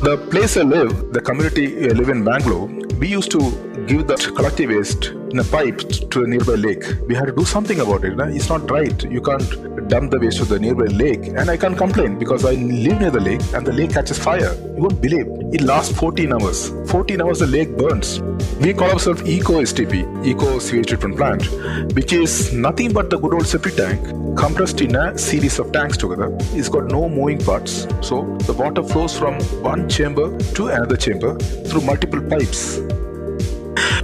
The place I live, the community I live in Bangalore, we used to give that collective waste in a pipe to a nearby lake. We had to do something about it. It's not right. You can't dump the waste to the nearby lake. And I can't complain because I live near the lake and the lake catches fire. You won't believe. It lasts 14 hours. 14 hours the lake burns. We call ourselves EcoSTP, Eco Sewage Treatment Plant, which is nothing but the good old septic tank compressed in a series of tanks together. It's got no moving parts. So the water flows from one chamber to another chamber through multiple pipes.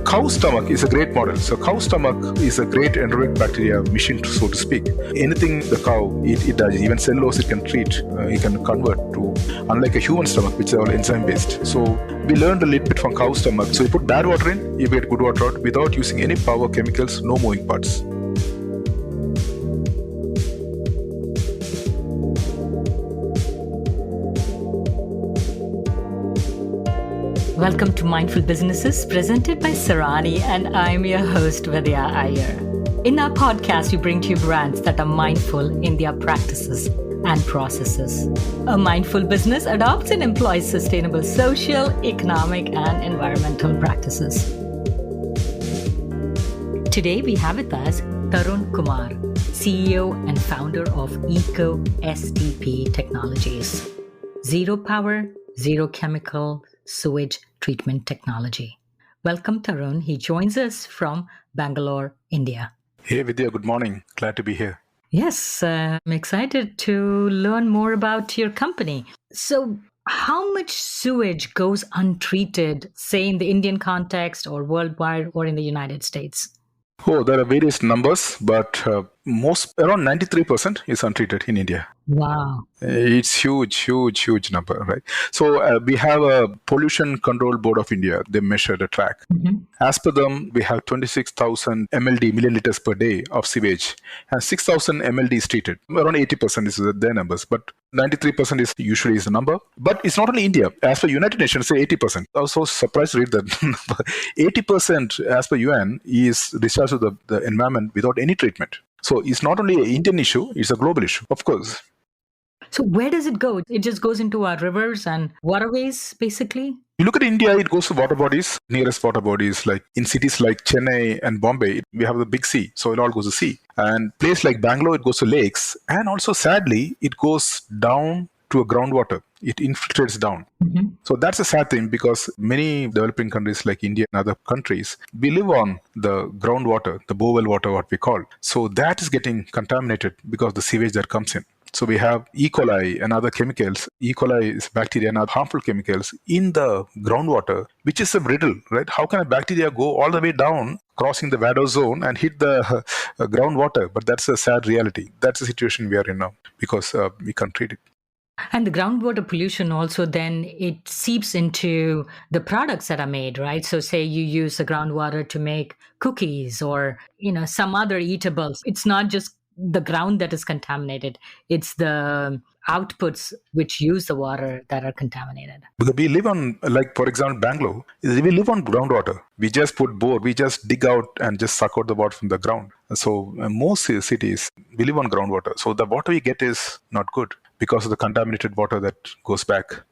Cow stomach is a great model. So cow stomach is a great anaerobic bacteria machine, so to speak. Anything the cow, it does. Even cellulose it can treat, it can convert to, unlike a human stomach, which is all enzyme based. So we learned a little bit from cow stomach. So you put bad water in, you get good water out without using any power, chemicals, no moving parts. Welcome to Mindful Businesses, presented by Sarani, and I'm your host, Vidya Iyer. In our podcast, we bring to you brands that are mindful in their practices and processes. A mindful business adopts and employs sustainable social, economic, and environmental practices. Today, we have with us Tharun Kumar, CEO and founder of EcoSTP Technologies. Zero power, zero chemical, sewage treatment technology. Welcome, Tharun. He joins us from Bangalore, India. Hey, Vidya. Good morning. Glad to be here. Yes, I'm excited to learn more about your company. So, how much sewage goes untreated, say in the Indian context or worldwide or in the United States? Oh, there are various numbers, but around 93% is untreated in India. Wow. It's huge number, right? So we have a Pollution Control Board of India. They measure the track. Mm-hmm. As per them, we have 26,000 MLD, million liters per day of sewage, and 6,000 MLD is treated. Around 80% is their numbers, but 93% is usually is the number. But it's not only India. As per United Nations, say 80%. I was so surprised to read that number. 80% as per UN is discharged to the environment without any treatment. So it's not only an Indian issue, it's a global issue, of course. So where does it go? It just goes into our rivers and waterways, basically? You look at India, it goes to water bodies, nearest water bodies, like in cities like Chennai and Bombay, we have the big sea, so it all goes to sea. And place like Bangalore, it goes to lakes. And also, sadly, it goes down to a groundwater. It infiltrates down. Mm-hmm. So that's a sad thing because many developing countries like India and other countries, we live on the groundwater, the borewell water, what we call. So that is getting contaminated because of the sewage that comes in. So we have E. coli and other chemicals. E. coli is bacteria and other harmful chemicals in the groundwater, which is a riddle, right? How can a bacteria go all the way down, crossing the Vado zone and hit the groundwater? But that's a sad reality. That's the situation we are in now because we can't treat it. And the groundwater pollution also then it seeps into the products that are made, right? So say you use the groundwater to make cookies or, some other eatables. It's not just the ground that is contaminated. It's the outputs which use the water that are contaminated. Because we live on, like, for example, Bangalore, we live on groundwater. We just put bore, we just dig out and just suck out the water from the ground. So most cities, we live on groundwater. So the water we get is not good because of the contaminated water that goes back.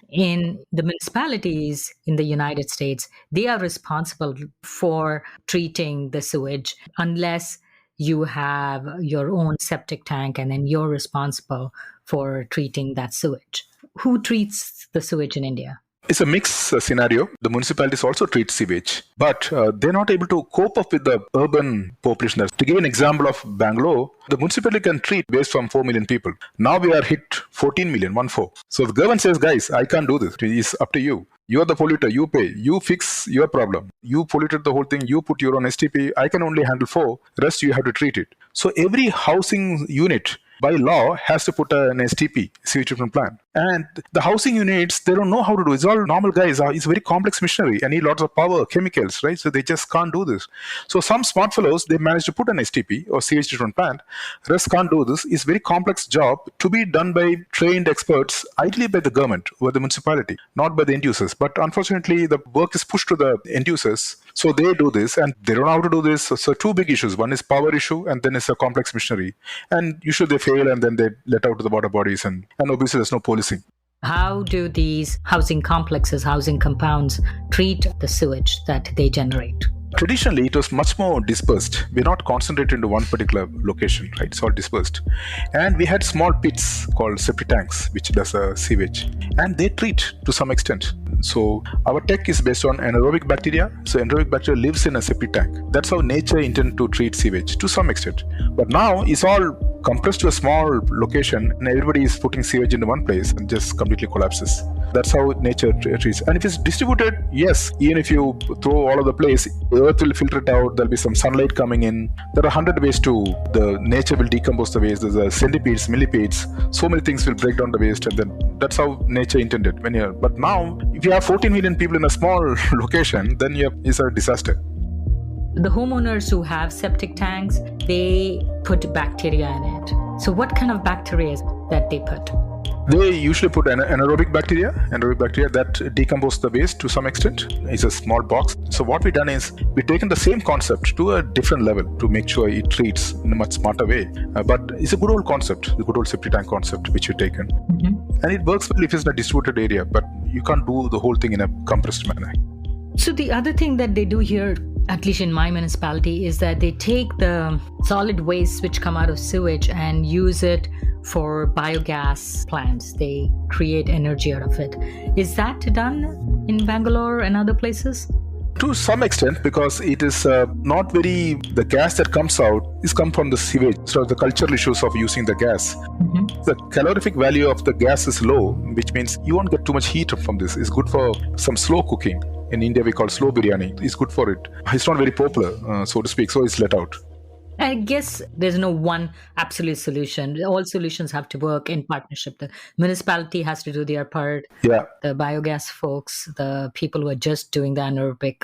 In the municipalities in the United States, they are responsible for treating the sewage unless you have your own septic tank and then you're responsible for treating that sewage. Who treats the sewage in India? It's a mixed scenario. The municipalities also treat sewage, but they're not able to cope up with the urban population. To give an example of Bangalore, the municipality can treat waste from 4 million people. Now we are hit 14 million, 1-4. So the government says, guys, I can't do this. It's up to you. You're the polluter, you pay, you fix your problem. You polluted the whole thing, you put your own STP. I can only handle 4, rest you have to treat it. So every housing unit by law has to put an STP, sewage treatment plant. And the housing units, they don't know how to do it. It's all normal guys. It's very complex machinery and need lots of power, chemicals, right? So they just can't do this. So some smart fellows, they manage to put an STP or sewage treatment plant. Rest can't do this. It's a very complex job to be done by trained experts, ideally by the government or the municipality, not by the end users. But unfortunately, the work is pushed to the end users. So they do this and they don't know how to do this. So two big issues. One is power issue and then it's a complex machinery. And usually they fail and then they let out to the water bodies and obviously there's no policing. How do these housing complexes, housing compounds treat the sewage that they generate? Traditionally, it was much more dispersed. We're not concentrated into one particular location, right? It's all dispersed. And we had small pits called septic tanks, which does a sewage. And they treat to some extent. So our tech is based on anaerobic bacteria. So anaerobic bacteria lives in a septic tank. That's how nature intended to treat sewage to some extent. But now it's all compressed to a small location and everybody is putting sewage into one place and just completely collapses. That's how nature treats. And if it's distributed, yes, even if you throw all over the place, earth will filter it out, there'll be some sunlight coming in. There are 100 ways to, the nature will decompose the waste. There's centipedes, millipedes, so many things will break down the waste, and then that's how nature intended. But now, if you have 14 million people in a small location, then it's a disaster. The homeowners who have septic tanks, they put bacteria in it. So what kind of bacteria that they put? They usually put anaerobic bacteria that decompose the waste to some extent. It's a small box. So what we've done is we've taken the same concept to a different level to make sure it treats in a much smarter way. But it's a good old concept, the good old septic tank concept which we've taken. Mm-hmm. And it works well if it's in a distributed area, but you can't do the whole thing in a compressed manner. So the other thing that they do here, at least in my municipality, is that they take the solid waste which come out of sewage and use it for biogas plants. They create energy out of it. Is that done in Bangalore and other places? To some extent, because it is not the gas that comes out is come from the sewage. So the cultural issues of using the gas. Mm-hmm. The calorific value of the gas is low, which means you won't get too much heat from this. It's good for some slow cooking. In India, we call slow biryani. It's good for it. It's not very popular, so to speak, so it's let out. I guess there's no one absolute solution. All solutions have to work in partnership. The municipality has to do their part. Yeah. The biogas folks, the people who are just doing the anaerobic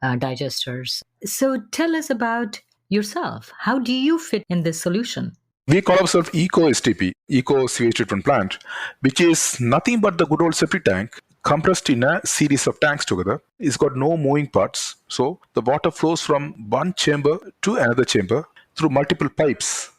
digesters. So tell us about yourself. How do you fit in this solution? We call ourselves EcoSTP, Eco Sewage Treatment Plant, which is nothing but the good old septic tank compressed in a series of tanks together. It's got no moving parts. So the water flows from one chamber to another chamber through multiple pipes.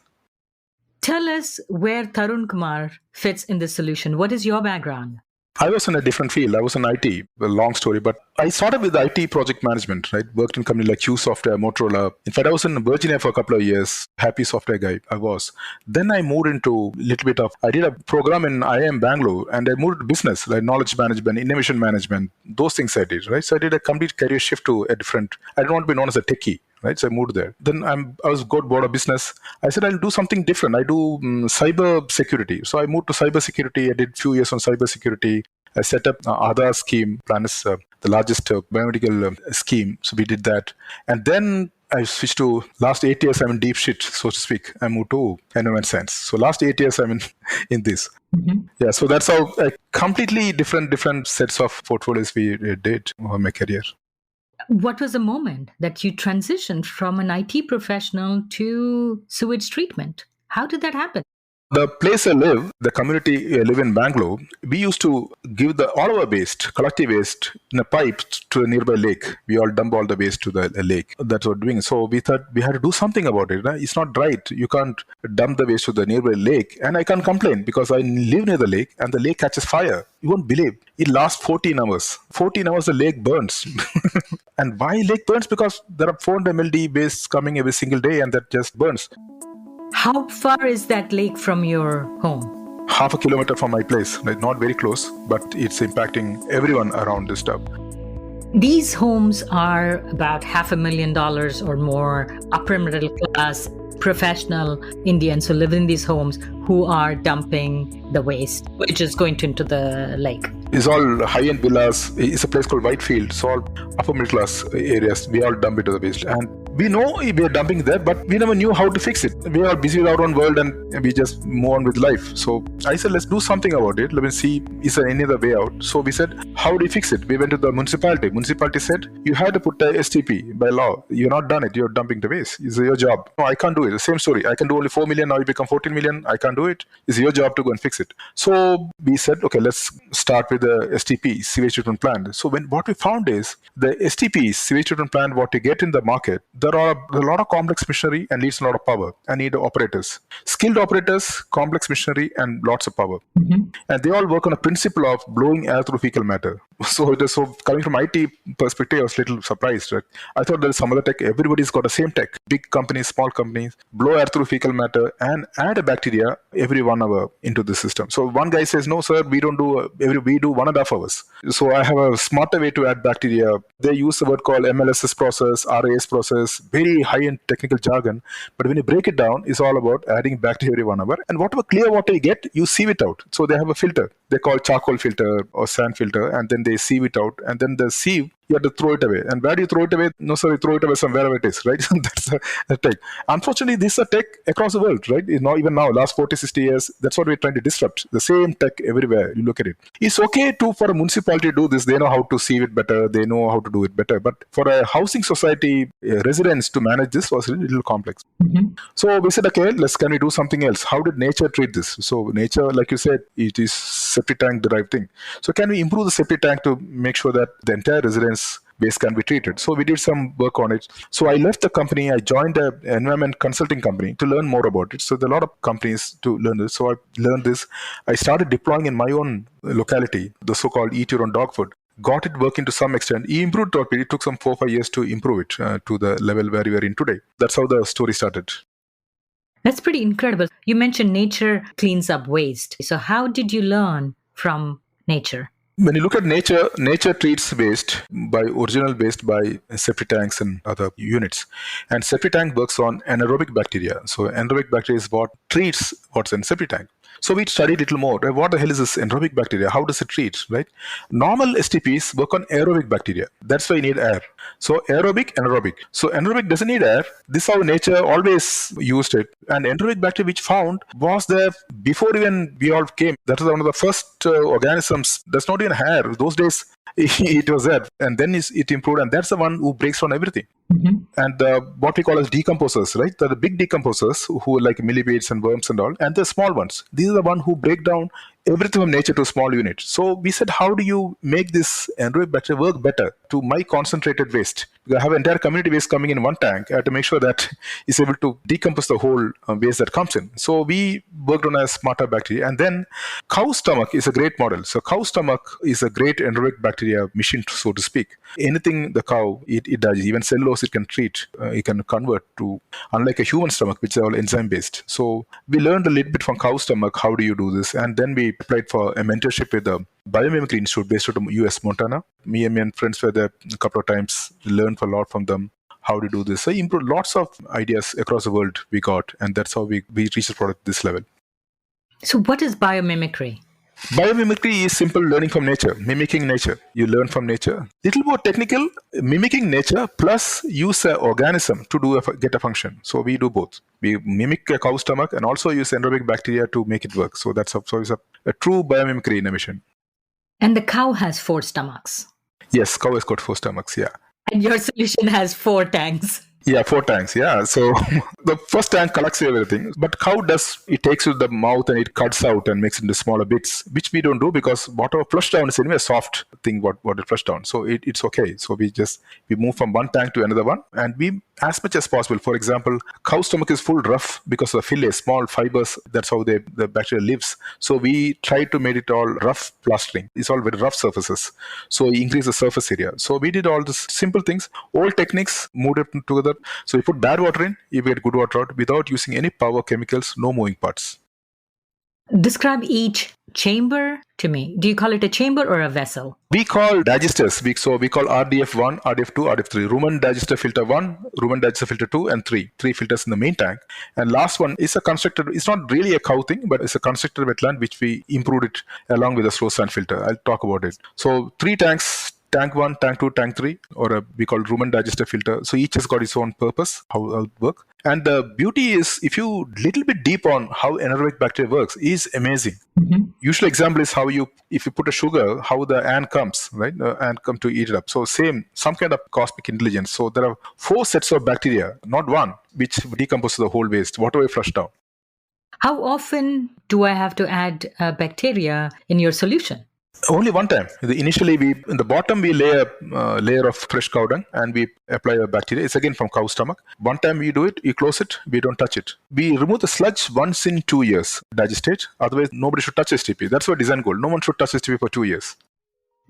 Tell us where Tharun Kumar fits in this solution. What is your background? I was in a different field. I was in IT, a long story, but I started with IT project management, right? Worked in companies like Q Software, Motorola. In fact, I was in Virginia for a couple of years. Happy software guy, I was. Then I moved into a little bit of, I did a program in IIM Bangalore and I moved to business, like knowledge management, innovation management, those things I did, right? So I did a complete career shift to a different, I don't want to be known as a techie. Right, so I moved there. Then I was got bored of business. I said I'll do something different. I do cyber security. So I moved to cyber security. I did a few years on cyber security. I set up Aadhaar scheme. Plan is the largest biomedical scheme. So we did that. And then I switched to last 8 years. I'm in deep shit, so to speak. I moved to environment science. So last 8 years I'm in this. Mm-hmm. Yeah. So that's how completely different sets of portfolios we did on my career. What was the moment that you transitioned from an IT professional to sewage treatment? How did that happen? The place I live, the community I live in Bangalore, we used to give all our waste, collective waste, in a pipe to a nearby lake. We all dump all the waste to the lake. That's what we're doing. So we thought we had to do something about it. Right? It's not right. You can't dump the waste to the nearby lake. And I can't complain because I live near the lake and the lake catches fire. You won't believe. It lasts 14 hours. 14 hours the lake burns. And why lake burns? Because there are 400 mld waste coming every single day and that just burns. How far is that lake from your home? Half a kilometer from my place. Not very close, but it's impacting everyone around this stuff. These homes are about $500,000 or more, upper middle class, professional Indians who live in these homes who are dumping the waste, which is going into the lake. It's all high-end villas. It's a place called Whitefield. It's all upper middle class areas. We all dump it to the waste. And we know we are dumping there, but we never knew how to fix it. We are busy with our own world and we just move on with life. So I said, let's do something about it. Let me see, is there any other way out? So we said, how do we fix it? We went to the municipality. Municipality said, you had to put a STP by law. You're not done it. You're dumping the waste. It's your job. No, I can't do it. The same story. I can do only 4 million. Now you become 14 million. I can't do it. It's your job to go and fix it. So we said, okay, let's start with the STP, sewage treatment plant. So what we found is the STP, sewage treatment plant, what you get in the market, there are a lot of complex machinery and needs a lot of power and need operators. Skilled operators, complex machinery, and lots of power. And they all work on a principle of blowing air through fecal matter. So coming from IT perspective, I was a little surprised. Right? I thought there is some other tech. Everybody's got the same tech. Big companies, small companies, blow air through fecal matter and add a bacteria every 1 hour into the system. So one guy says, no, sir, we don't do we do 1.5 hours. So I have a smarter way to add bacteria. They use the word called MLSS process, RAS process, very high-end technical jargon. But when you break it down, it's all about adding bacteria every 1 hour. And whatever clear water you get, you sieve it out. So they have a filter. They call charcoal filter or sand filter, and then they sieve it out. And then the sieve, you have to throw it away. And where do you throw it away? No, sir, you throw it away somewhere it is, right? That's a tech. Unfortunately, this is a tech across the world, right? Even now, last 40, 60 years, that's what we're trying to disrupt. The same tech everywhere. You look at it. It's okay for a municipality to do this. They know how to sieve it better. They know how to do it better. But for a housing society, residents to manage this was a little complex. So we said, okay, can we do something else? How did nature treat this? So nature, like you said, it is septic tank derived thing. So can we improve the septic tank to make sure that the entire residence base can be treated? So we did some work on it. So I left the company. I joined an environment consulting company to learn more about it. So there are a lot of companies to learn this. So I learned this. I started deploying in my own locality, the so-called eat your own dog food. Got it working to some extent. He improved it. It took some 4-5 years to improve it to the level where we are in today. That's how the story started. That's pretty incredible. You mentioned nature cleans up waste. So how did you learn from nature? When you look at nature treats waste by original waste by septic tanks and other units. And septic tank works on anaerobic bacteria. So anaerobic bacteria is what treats what's in septic tank. So we studied a little more. What the hell is this anaerobic bacteria? How does it treat, right? Normal STPs work on aerobic bacteria. That's why you need air. So aerobic, anaerobic. So anaerobic doesn't need air. This is how nature always used it. And anaerobic bacteria which found was there before even we all came. That was one of the first organisms. That's not even hair. Those days it was there. And then it improved. And that's the one who breaks down everything. And what we call as decomposers, right? The big decomposers who are like millipedes and worms and all, and the small ones. These are the ones who break down everything from nature to a small unit. So we said, how do you make this anaerobic bacteria work better to my concentrated waste? I have entire community waste coming in one tank. I have to make sure that it's able to decompose the whole waste that comes in. So we worked on a smarter bacteria. And then cow stomach is a great model. So cow stomach is a great anaerobic bacteria machine, so to speak. Anything the cow, it does. Even cellulose it can treat. It can convert to, unlike a human stomach, which is all enzyme based. So we learned a little bit from cow stomach. How do you do this? And then we applied for a mentorship with the Biomimicry Institute based out of US, Montana. Me and my friends were there a couple of times, learned a lot from them how to do this. So improved lots of ideas across the world we got, and that's how we reached the product this level. So what is biomimicry? Biomimicry is simple learning from nature, mimicking nature. You learn from nature. Little more technical, mimicking nature plus use an organism to get a function. So we do both. We mimic a cow stomach and also use anaerobic bacteria to make it work. So that's a true biomimicry in a mission. And the cow has 4 stomachs. Yes, cow has got 4 stomachs, yeah. And your solution has 4 tanks. Yeah, 4 tanks. Yeah. So the first tank collects everything, but cow it takes with the mouth and it cuts out and makes it into smaller bits, which we don't do because whatever flush down is anyway a soft thing, what it flush down. So it's okay. So we move from one tank to another one, and we, as much as possible. For example, cow stomach is full rough because of the fillet, small fibers. That's how the bacteria lives. So we try to make it all rough plastering. It's all very rough surfaces. So we increase the surface area. So we did all these simple things, old techniques, moved it together. So you put bad water in, you get good water out without using any power, chemicals, no moving parts. Describe each chamber to me. Do you call it a chamber or a vessel? We call digesters. We call RDF1, RDF2, RDF3. Rumen digester filter 1, rumen digester filter 2, and 3. 3 filters in the main tank. And last one is a constructed, it's not really a cow thing, but it's a constructed wetland, which we improved it along with a slow sand filter. I'll talk about it. So 3 tanks, tank 1, tank 2, tank 3, or we call rumen digester filter. So each has got its own purpose, how it works. And the beauty is, if you little bit deep on how anaerobic bacteria works, is amazing. Usual example is if you put a sugar, how the ant comes, right? The ant come to eat it up. So some kind of cosmic intelligence. So there are 4 sets of bacteria, not one, which decomposes the whole waste, whatever you flush down. How often do I have to add bacteria in your solution? Only one time. Initially, we in the bottom we lay a layer of fresh cow dung and we apply a bacteria. It's again from cow stomach. One time we do it, we close it, we don't touch it. We remove the sludge once in 2 years, digest it. Otherwise, nobody should touch STP. That's our design goal. No one should touch STP for 2 years.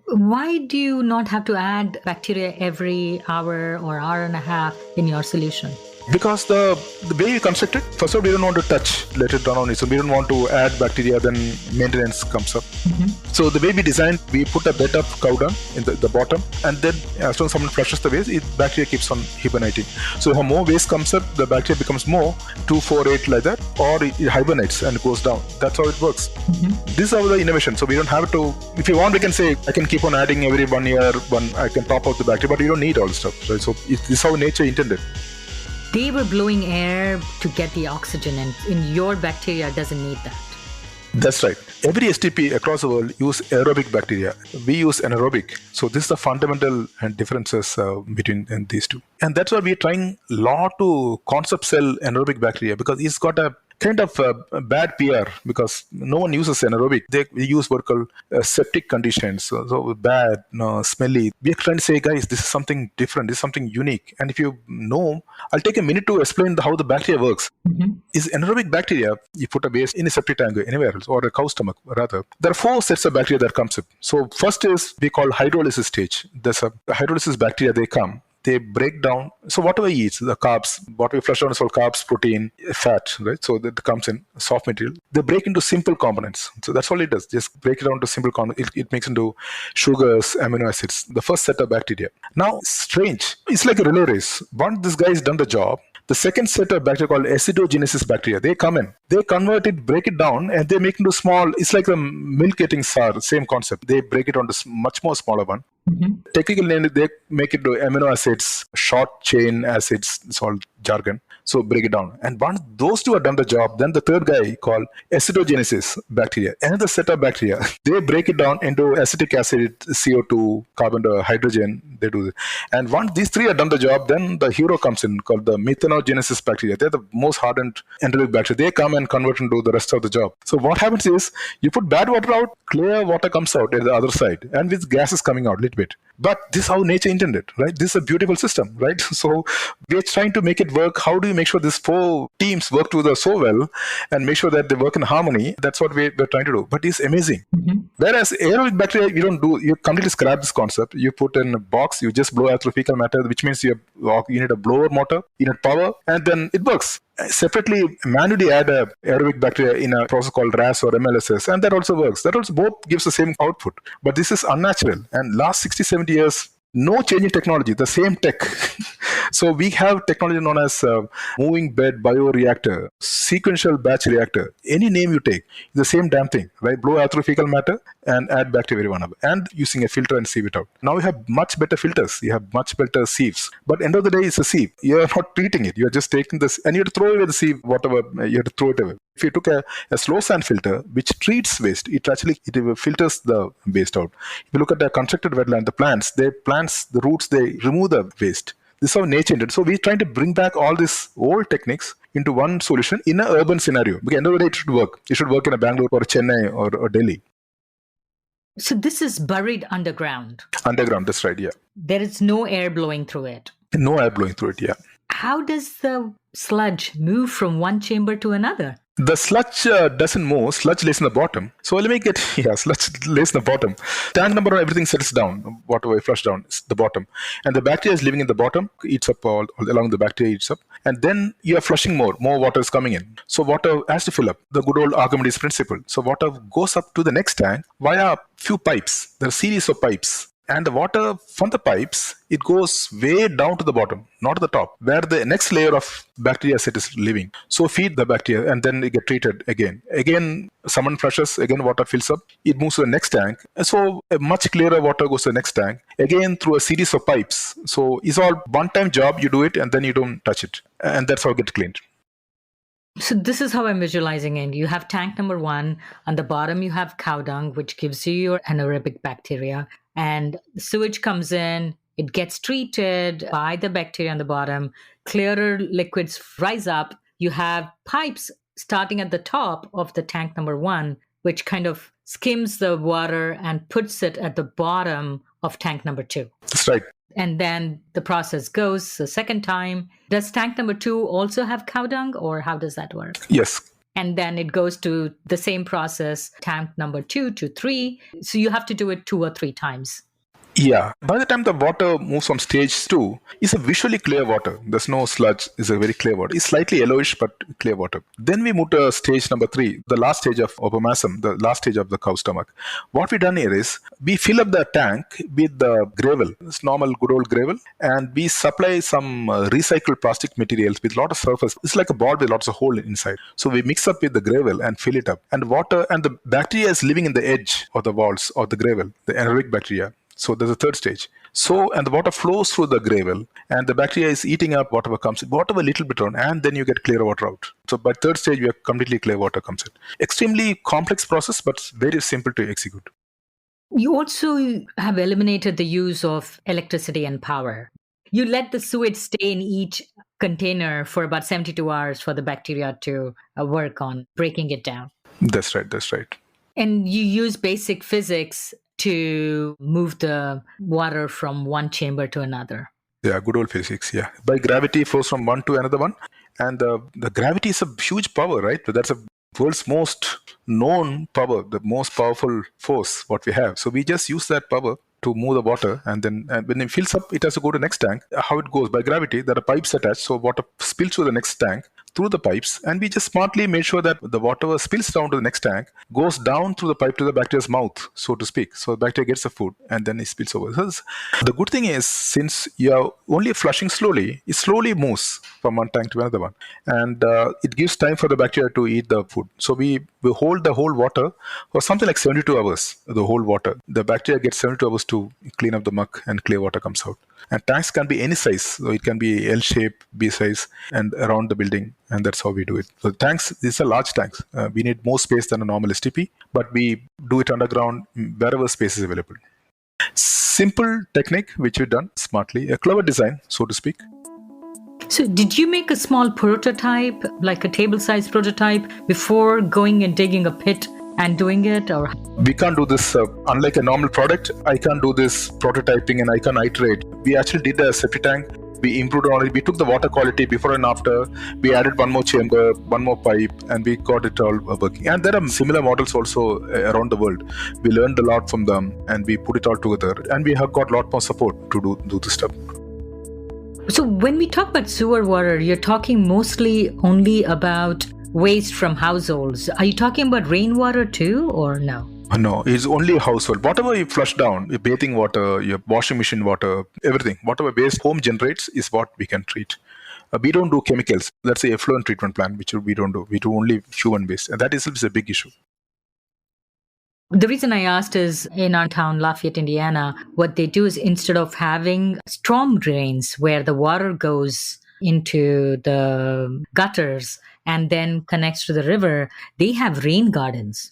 Why do you not have to add bacteria every hour or hour and a half in your solution? Because the way you construct it, first of all, we don't want to touch, let it run on its own. We don't want to add bacteria, then maintenance comes up. So the way we designed, we put a bed of cow dung in the bottom, and then as soon as someone flushes the waste, bacteria keeps on hibernating. So if more waste comes up, the bacteria becomes more, 2, 4, 8 like that, or it hibernates and goes down. That's how it works. This is how the innovation. So we don't have to, if you want, we can say, I can keep on adding every 1 year, I can top out the bacteria, but you don't need all the stuff. Right? So this is how nature intended. They were blowing air to get the oxygen, and in your bacteria doesn't need that. That's right. Every STP across the world use aerobic bacteria. We use anaerobic. So this is the fundamental differences between these two. And that's why we're trying a lot to concept sell anaerobic bacteria, because it's got a kind of bad PR, because no one uses anaerobic. They use what called septic conditions, so bad, smelly. We're trying to say, guys, this is something different, this is something unique. And if you know, I'll take a minute to explain how the bacteria works. Is anaerobic bacteria, you put a waste in a septic tank or anywhere else, or a cow stomach rather. There are 4 sets of bacteria that comes up. So first is we call hydrolysis stage. There's a hydrolysis bacteria, they come. They break down. So whatever you eat, the carbs, what we flush down is all carbs, protein, fat, right? So that comes in soft material. They break into simple components. So that's all it does. Just break it down to simple components. It makes into sugars, amino acids. The first set of bacteria. Now, strange. It's like a relay race. Once this guy has done the job, the second set of bacteria called acidogenesis bacteria, they come in, they convert it, break it down, and they make into small, it's like the milk eating sour, same concept. They break it onto much more smaller one. Technically, they make it to amino acids, short chain acids, it's all jargon. So break it down. And once those two have done the job, then the third guy called acidogenesis bacteria, another set of bacteria, they break it down into acetic acid, CO2, carbon, hydrogen, they do this. And once these 3 have done the job, then the hero comes in called the methanogenesis bacteria. They're the most hardened anaerobic bacteria. They come and convert and do the rest of the job. So what happens is you put bad water out, clear water comes out at the other side, and with gases coming out a little bit. But this is how nature intended, right? This is a beautiful system, right? So we're trying to make it work. How do you make sure these 4 teams work together so well and make sure that they work in harmony? That's what we're trying to do. But it's amazing. Whereas aerobic bacteria, you don't do, you completely scrap this concept. You put in a box, you just blow out through fecal matter, which means you need a blower motor, you need power, and then it works. Separately, manually add a aerobic bacteria in a process called RAS or MLSS, and that also works. That also both gives the same output. But this is unnatural. And last 60, 70 years, no change in technology, the same tech. So we have technology known as moving bed bioreactor, sequential batch reactor. Any name you take, the same damn thing, right? Blow out through fecal matter and add back to every one of them. And using a filter and sieve it out. Now you have much better filters. You have much better sieves. But end of the day, it's a sieve. You're not treating it. You're just taking this, and you have to throw away the sieve, whatever, you have to throw it away. If you took a slow sand filter, which treats waste, it filters the waste out. If you look at the constructed wetland, the roots, they remove the waste. This is how nature intended. So we're trying to bring back all these old techniques into one solution in an urban scenario. Because at the end of the day, it should work. It should work in a Bangalore or Chennai or Delhi. So this is buried underground. Underground, that's right, yeah. There is no air blowing through it. No air blowing through it, yeah. How does the sludge move from one chamber to another? The sludge doesn't move. Sludge lays in the bottom. So let me get, sludge lays in the bottom. Tank number one, everything settles down. Water flush down, is the bottom. And the bacteria is living in the bottom, eats up all along the bacteria, eats up. And then you are flushing more water is coming in. So water has to fill up. The good old Archimedes principle. So water goes up to the next tank via few pipes. There are a series of pipes. And the water from the pipes, it goes way down to the bottom, not to the top, where the next layer of bacteria set is living. So feed the bacteria and then it get treated again. Again, someone flushes, again water fills up, it moves to the next tank. So a much clearer water goes to the next tank, again through a series of pipes. So it's all one-time job, you do it and then you don't touch it. And that's how it gets cleaned. So this is how I'm visualizing it. You have tank number one. On the bottom, you have cow dung, which gives you your anaerobic bacteria. And sewage comes in, it gets treated by the bacteria on the bottom. Clearer liquids rise up. You have pipes starting at the top of the tank number one, which kind of skims the water and puts it at the bottom of tank number 2. That's right. And then the process goes the second time. Does tank number 2 also have cow dung, or how does that work? Yes. And then it goes to the same process, tank number 2 to 3. So you have to do it 2 or 3 times. Yeah. By the time the water moves from stage 2, it's a visually clear water. There's no sludge. It's a very clear water. It's slightly yellowish, but clear water. Then we move to stage number 3, the last stage of ovomasum, the last stage of the cow stomach. What we done here is we fill up the tank with the gravel. It's normal, good old gravel. And we supply some recycled plastic materials with a lot of surface. It's like a ball with lots of hole inside. So we mix up with the gravel and fill it up. And water and the bacteria is living in the edge of the walls of the gravel, the anaerobic bacteria. So there's a third stage. So, and the water flows through the gravel and the bacteria is eating up whatever comes in, whatever little bit on, and then you get clear water out. So by third stage, we have completely clear water comes in. Extremely complex process, but very simple to execute. You also have eliminated the use of electricity and power. You let the sewage stay in each container for about 72 hours for the bacteria to work on breaking it down. That's right. That's right. And you use basic physics to move the water from one chamber to another. Yeah, good old physics. Yeah. By gravity flows from one to another one. And the gravity is a huge power, right? That's a world's most known power, the most powerful force what we have. So we just use that power to move the water, and then when it fills up, it has to go to the next tank. How it goes? By gravity, there are pipes attached, so water spills to the next tank through the pipes, and we just smartly made sure that the water spills down to the next tank, goes down through the pipe to the bacteria's mouth, so to speak. So the bacteria gets the food, and then it spills over. So the good thing is, since you're only flushing slowly, it slowly moves from one tank to another one, and it gives time for the bacteria to eat the food. So we hold the whole water for something like 72 hours, the whole water. The bacteria gets 72 hours to clean up the muck, and clear water comes out. And tanks can be any size. So it can be L shape, B size, and around the building. And that's how we do it. So tanks, these are large tanks. We need more space than a normal STP, but we do it underground wherever space is available. Simple technique, which we've done smartly. A clever design, so to speak. So did you make a small prototype, like a table-sized prototype, before going and digging a pit and doing it? Or we can't do this, unlike a normal product, I can't do this prototyping and I can't iterate. We actually did a septic tank. We improved on it. We took the water quality before and after. We added one more chamber, one more pipe, and we got it all working. And there are similar models also around the world. We learned a lot from them, and we put it all together. And we have got a lot more support to do this stuff. So when we talk about sewer water, you're talking mostly only about waste from households. Are you talking about rainwater too, or no? No, it's only household. Whatever you flush down, your bathing water, your washing machine water, everything, whatever waste home generates is what we can treat. We don't do chemicals. That's the effluent treatment plant, which we don't do. We do only human waste. And that is a big issue. The reason I asked is in our town, Lafayette, Indiana, what they do is instead of having storm drains where the water goes into the gutters and then connects to the river, they have rain gardens.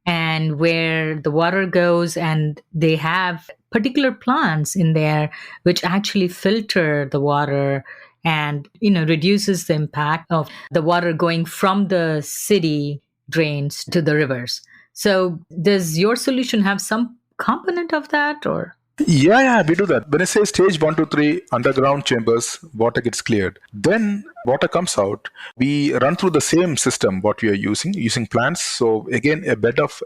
And where the water goes, and they have particular plants in there which actually filter the water and, reduces the impact of the water going from the city drains to the rivers. So does your solution have some component of that, or? Yeah, we do that. When I say stage 1 to 3, underground chambers, water gets cleared. Then water comes out. We run through the same system what we are using plants. So again, a bed of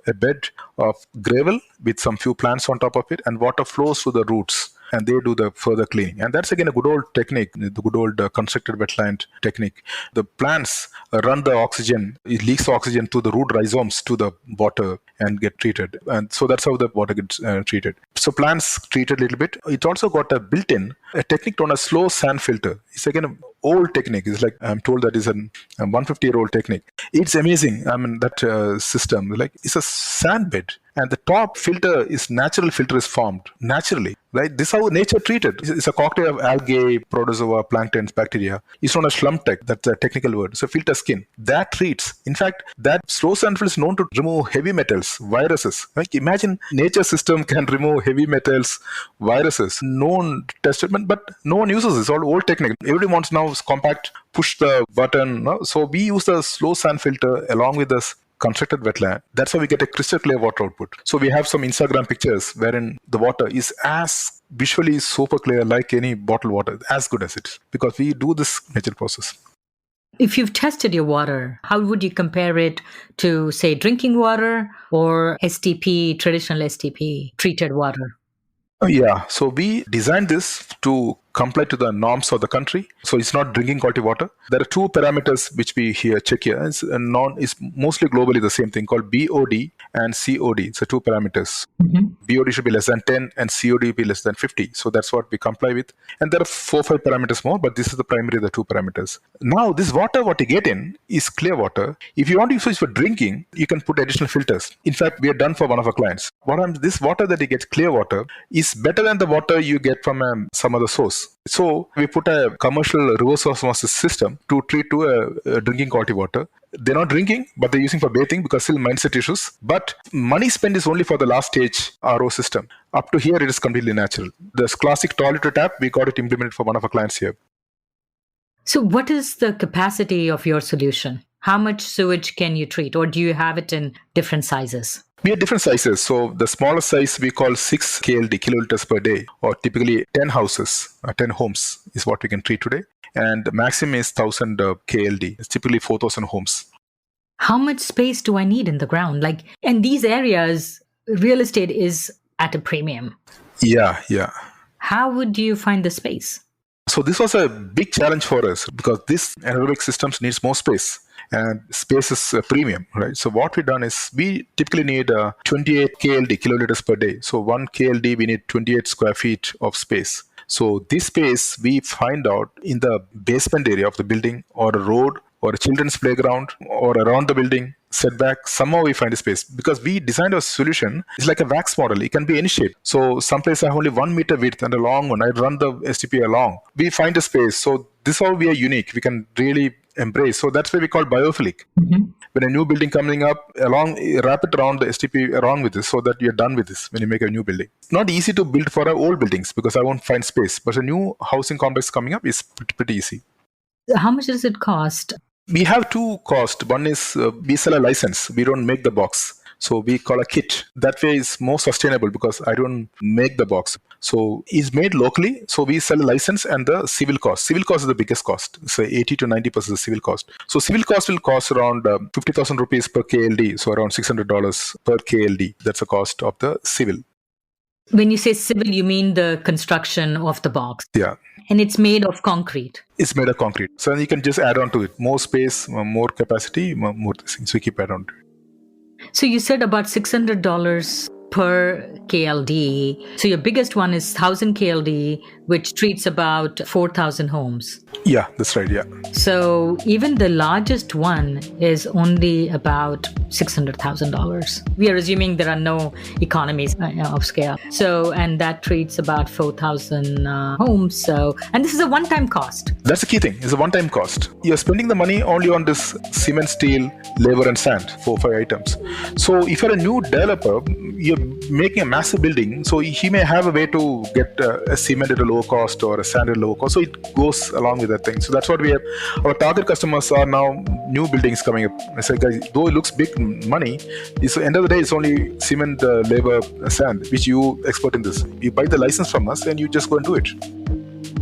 gravel with some few plants on top of it, and water flows through the roots. And they do the further cleaning. And that's again a good old technique, the good old constructed wetland technique. The plants run the oxygen, it leaks the oxygen to the root rhizomes to the water and get treated. And so that's how the water gets treated. So plants treated a little bit. It also got a built-in a technique known as slow sand filter. It's again an old technique. It's like I'm told that is a 150-year-old technique. It's amazing. I mean, that system, like it's a sand bed. And the top natural filter is formed naturally, right? This is how nature treated. It's a cocktail of algae, protozoa, planktons, bacteria. It's known as Schlumtech. That's a technical word. It's a filter skin. That treats. In fact, that slow sand filter is known to remove heavy metals, viruses. Like imagine nature system can remove heavy metals, viruses. Known tested, but no one uses this. It's all old technique. Everybody wants now is compact, push the button. No? So we use the slow sand filter along with this constructed wetland. That's how we get a crystal clear water output. So we have some Instagram pictures wherein the water is as visually super clear like any bottled water, as good as it is, because we do this natural process. If you've tested your water, how would you compare it to, say, drinking water or STP, traditional STP, treated water? Yeah, so we designed this to comply to the norms of the country. So it's not drinking quality water. There are two parameters which we here check here. It's mostly globally the same thing called BOD and COD. So two parameters. BOD should be less than 10 and COD be less than 50. So that's what we comply with. And there are 4-5 parameters more, but this is the two parameters. Now, this water, what you get in is clear water. If you want to use it for drinking, you can put additional filters. In fact, we are done for one of our clients. This water that you get, clear water, is better than the water you get from some other source. So we put a commercial reverse osmosis system to treat to a drinking quality water. They're not drinking, but they're using for bathing because still mindset issues. But money spent is only for the last stage RO system. Up to here, it is completely natural. This classic toilet to tap, we got it implemented for one of our clients here. So what is the capacity of your solution? How much sewage can you treat? Or do you have it in different sizes? We have different sizes. So the smallest size we call 6 KLD, kiloliters per day, or typically 10 houses, 10 homes is what we can treat today. And the maximum is 1000 KLD. It's typically 4000 homes. How much space do I need in the ground? In these areas, real estate is at a premium. Yeah. How would you find the space? So this was a big challenge for us because this anaerobic systems needs more space. And space is a premium, right? So what we've done is we typically need 28 KLD, kiloliters per day. So 1 KLD, we need 28 square feet of space. So this space we find out in the basement area of the building or a road or a children's playground or around the building, setback, somehow we find a space because we designed a solution. It's like a wax model. It can be any shape. So some place I have only 1 meter width and a long one. I run the STP along. We find a space. So this is how we are unique. We can really embrace. So that's why we call biophilic. When a new building coming up, wrap it around the STP around with this so that you're done with this when you make a new building. It's not easy to build for our old buildings because I won't find space. But a new housing complex coming up is pretty easy. How much does it cost? We have two costs. One is we sell a license. We don't make the box. So we call a kit. That way is more sustainable because I don't make the box. So it's made locally. So we sell a license and the civil cost. Civil cost is the biggest cost. So 80 to 90% is civil cost. So civil cost will cost around 50,000 rupees per KLD. So around $600 per KLD. That's the cost of the civil. When you say civil, you mean the construction of the box? Yeah. And it's made of concrete? It's made of concrete. So you can just add on to it. More space, more capacity, more things. So you keep add on to it. So you said about $600 per KLD. So your biggest one is 1000 KLD, which treats about 4,000 homes. Yeah, that's right. Yeah. So even the largest one is only about $600,000. We are assuming there are no economies of scale. So, and that treats about 4,000 homes. So, and this is a one-time cost. That's the key thing. It's a one-time cost. You're spending the money only on this cement, steel, labor, and sand, 4-5 items. So if you're a new developer, you're making a massive building. So he may have a way to get a cement at a lower cost or a sand at a lower cost. So it goes along with that thing. So that's what we have. Our target customers are now new buildings coming up. I said, guys, though it looks big money, it's end of the day, it's only cement, labor, sand, which you expert in this. You buy the license from us and you just go and do it.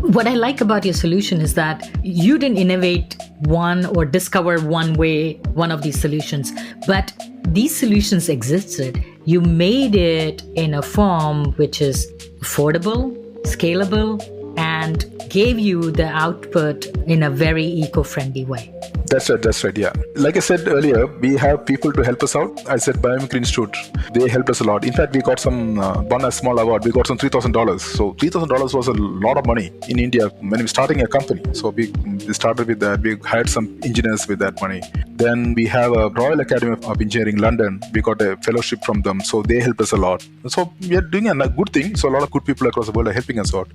What I like about your solution is that you didn't innovate one or discover one of these solutions, but these solutions existed. You made it in a form which is affordable, scalable, and gave you the output in a very eco-friendly way. That's right, yeah. Like I said earlier, we have people to help us out. I said Biomimicry Institute, they helped us a lot. In fact, we got won a small award. We got some $3,000. So $3,000 was a lot of money in India when we were starting a company. So we started with that. We hired some engineers with that money. Then we have a Royal Academy of Engineering, London. We got a fellowship from them. So they helped us a lot. So we are doing a good thing. So a lot of good people across the world are helping us out.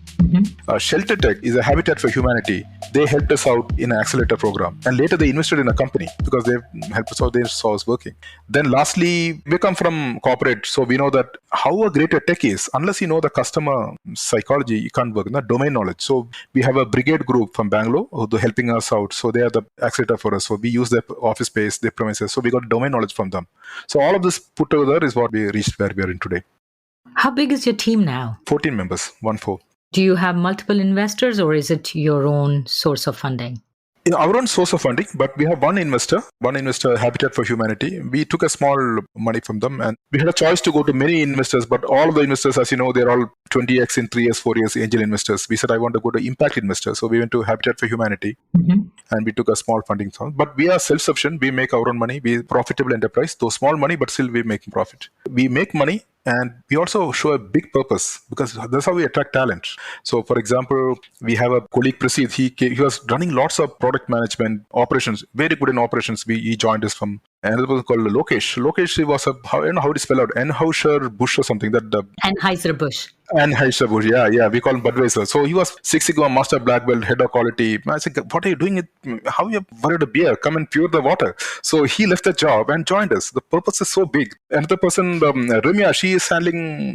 Shelter Tech is a Habitat for Humanity. They helped us out in an accelerator program. And later they they invested in a company because they helped us out, they saw us working. Then lastly, we come from corporate, so we know that how a great a tech is, unless you know the customer psychology, you can't work, not domain knowledge. So we have a brigade group from Bangalore who are helping us out. So they are the accelerator for us. So we use their office space, their premises. So we got domain knowledge from them. So all of this put together is what we reached where we are in today. How big is your team now? 14 members, 1-4. Do you have multiple investors or is it your own source of funding? In our own source of funding, but we have one investor, Habitat for Humanity. We took a small money from them and we had a choice to go to many investors, but all of the investors, as you know, they're all 20x in 3 years, 4 years angel investors. We said, I want to go to impact investors. So we went to Habitat for Humanity and we took a small funding fund. But we are self-sufficient. We make our own money. We're a profitable enterprise, though small money, but still we make profit. We make money. And we also show a big purpose because that's how we attract talent. So, for example, we have a colleague, Prasid. He was running lots of product management operations, very good in operations. He joined us from another person called Lokesh. Lokesh was how do you spell out? Anheuser-Busch or something. Anheuser-Busch. Anheuser-Busch, yeah. We call him Budweiser. So he was Six Sigma Master Black Belt, head of quality. I said, what are you doing? How you worried a beer? Come and pure the water. So he left the job and joined us. The purpose is so big. Another person, Ramya, he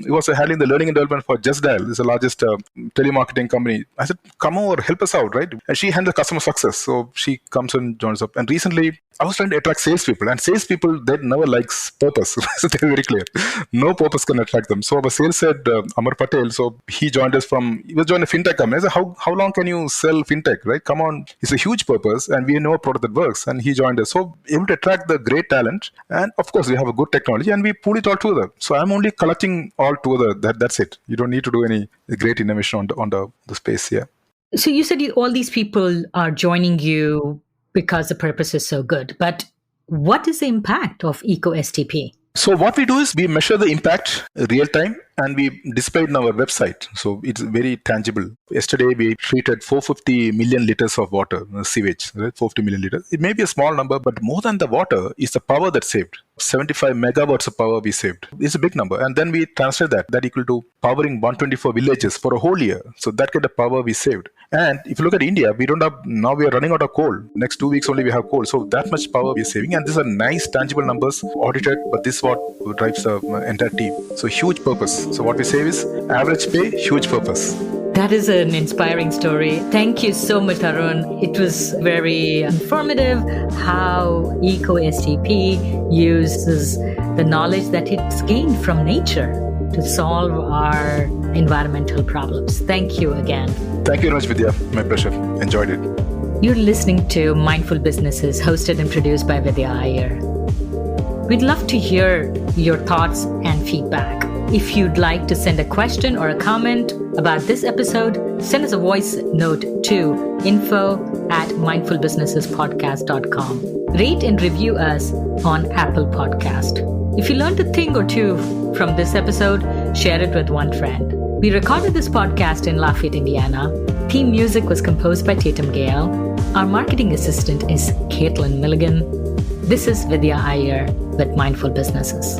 was handling the learning and development for Just Dial. It's the largest telemarketing company. I said, come over, help us out, right? And she handles customer success. So she comes and joins up. And recently, I was trying to attract salespeople. And salespeople, they never likes purpose. So they're very clear. No purpose can attract them. So our sales head, Amar Patel, so he joined us he was joining a fintech company. I said, how long can you sell fintech, right? Come on. It's a huge purpose and we know a product that works. And he joined us. So able to attract the great talent. And of course, we have a good technology and we pull it all together. So I'm only collecting all together. That's it. You don't need to do any great innovation on the space here. So you said all these people are joining you because the purpose is so good. But what is the impact of EcoSTP? So what we do is we measure the impact real time and we display it on our website. So it's very tangible. Yesterday, we treated 450 million liters of water, sewage, right? 450 million liters. It may be a small number, but more than the water is the power that's saved. 75 megawatts of power we saved. It's a big number. And then we translate that equal to powering 124 villages for a whole year. So that kind of power we saved. And if you look at India, we are running out of coal. Next 2 weeks only we have coal. So that much power we're saving. And these are nice, tangible numbers, audited, but this is what drives the entire team. So huge purpose. So what we say is average pay, huge purpose. That is an inspiring story. Thank you so much, Tharun. It was very informative how EcoSTP uses the knowledge that it's gained from nature to solve our environmental problems. Thank you again. Thank you very much, Vidya. My pleasure. Enjoyed it. You're listening to Mindful Businesses, hosted and produced by Vidya Iyer. We'd love to hear your thoughts and feedback. If you'd like to send a question or a comment about this episode, send us a voice note to info@mindfulbusinessespodcast.com. Rate and review us on Apple Podcast. If you learned a thing or two from this episode, share it with one friend. We recorded this podcast in Lafayette, Indiana. Theme music was composed by Tatum Gale. Our marketing assistant is Caitlin Milligan. This is Vidya Iyer with Mindful Businesses.